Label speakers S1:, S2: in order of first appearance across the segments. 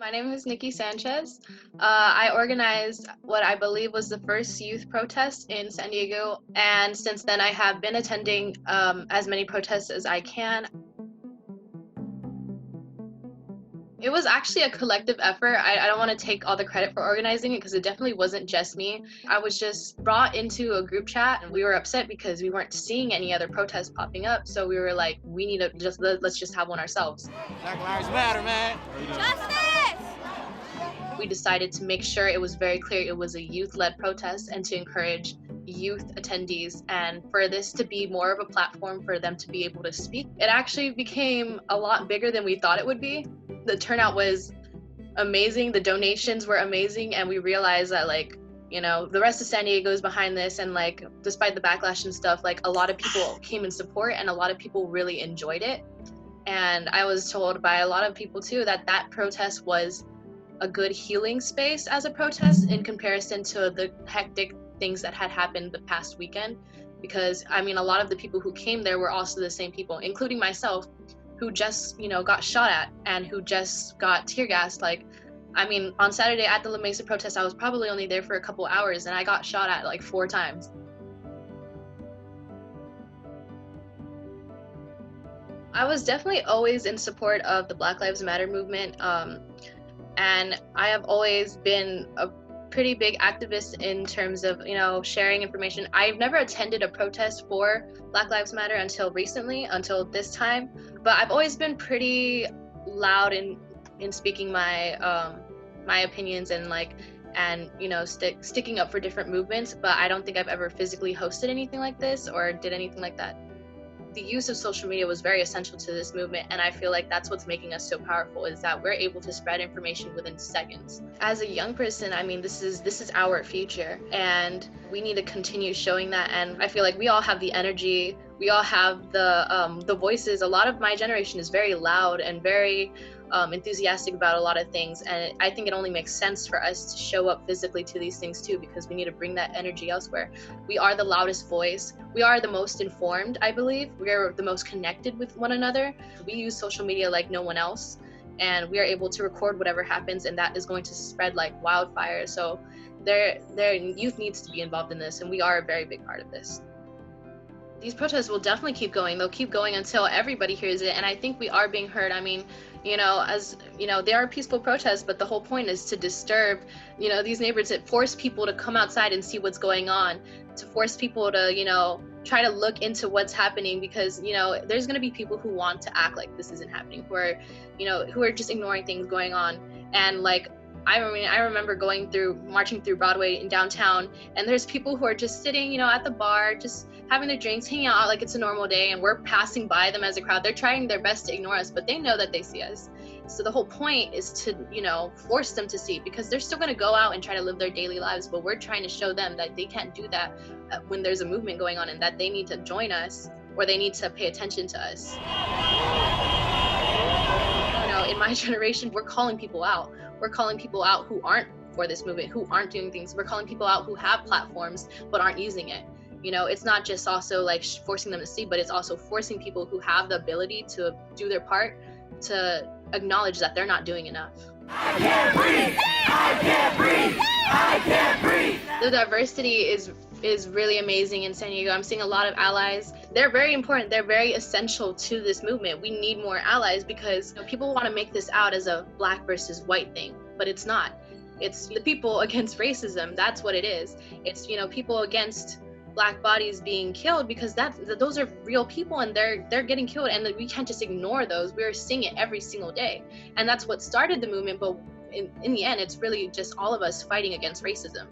S1: My name is Nikki Sanchez. I organized what I believe was the first youth protest in San Diego, and since then I have been attending as many protests as I can. It was actually a collective effort. I don't want to take all the credit for organizing it because it definitely wasn't just me. I was just brought into a group chat and we were upset because we weren't seeing any other protests popping up. So we were like, we need to let's just have one ourselves.
S2: Black Lives Matter, man.
S3: Justice!
S1: We decided to make sure it was very clear it was a youth-led protest and to encourage youth attendees and for this to be more of a platform for them to be able to speak. It actually became a lot bigger than we thought it would be. The turnout was amazing, the donations were amazing, and we realized that the rest of San Diego is behind this, and despite the backlash and stuff, a lot of people came in support and a lot of people really enjoyed it. And I was told by a lot of people too that protest was a good healing space as a protest in comparison to the hectic things that had happened the past weekend. Because a lot of the people who came there were also the same people, including myself, who just got shot at and who just got tear gassed. On Saturday at the La Mesa protest, I was probably only there for a couple hours and I got shot at 4 times. I was definitely always in support of the Black Lives Matter movement. And I have always been a pretty big activist in terms of, sharing information. I've never attended a protest for Black Lives Matter until recently, until this time. But I've always been pretty loud in speaking my my opinions and sticking up for different movements. But I don't think I've ever physically hosted anything like this or did anything like that. The use of social media was very essential to this movement, and I feel like that's what's making us so powerful, is that we're able to spread information within seconds. As a young person, this is our future, and we need to continue showing that. And I feel like we all have the energy, we all have the voices. A lot of my generation is very loud and very enthusiastic about a lot of things, and I think it only makes sense for us to show up physically to these things too, because we need to bring that energy elsewhere. We are the loudest voice, we are the most informed, I believe, we are the most connected with one another. We use social media like no one else, and we are able to record whatever happens, and that is going to spread like wildfire. So their youth needs to be involved in this, and we are a very big part of this. These protests will definitely keep going. They'll keep going until everybody hears it, and I think we are being heard. They are peaceful protests, but the whole point is to disturb, these neighborhoods, to force people to come outside and see what's going on, to force people to, try to look into what's happening, because, there's going to be people who want to act like this isn't happening, who are just ignoring things going on. And I remember marching through Broadway in downtown, and there's people who are just sitting, at the bar, just having their drinks, hanging out like it's a normal day, and we're passing by them as a crowd. They're trying their best to ignore us, but they know that they see us. So the whole point is to, force them to see, because they're still going to go out and try to live their daily lives, but we're trying to show them that they can't do that when there's a movement going on, and that they need to join us, or they need to pay attention to us. In my generation, we're calling people out. We're calling people out who aren't for this movement, who aren't doing things. We're calling people out who have platforms but aren't using it. It's not just also forcing them to see, but it's also forcing people who have the ability to do their part to acknowledge that they're not doing enough.
S2: I can't breathe! I can't breathe! I can't breathe!
S1: The diversity is really amazing in San Diego. I'm seeing a lot of allies. They're very important. They're very essential to this movement. We need more allies, because people want to make this out as a black versus white thing, but it's not. It's the people against racism. That's what it is. It's, people against Black bodies being killed, because those are real people, and they're getting killed, and we can't just ignore those. We're seeing it every single day, and that's what started the movement. But in the end, it's really just all of us fighting against racism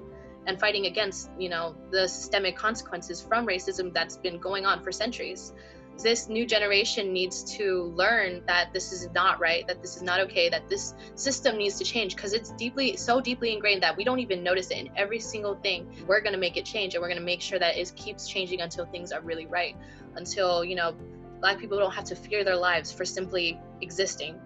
S1: and fighting against the systemic consequences from racism that's been going on for centuries. This new generation needs to learn that this is not right, that this is not okay, that this system needs to change, because it's so deeply ingrained that we don't even notice it in every single thing. We're going to make it change, and we're going to make sure that it keeps changing until things are really right, until Black people don't have to fear their lives for simply existing.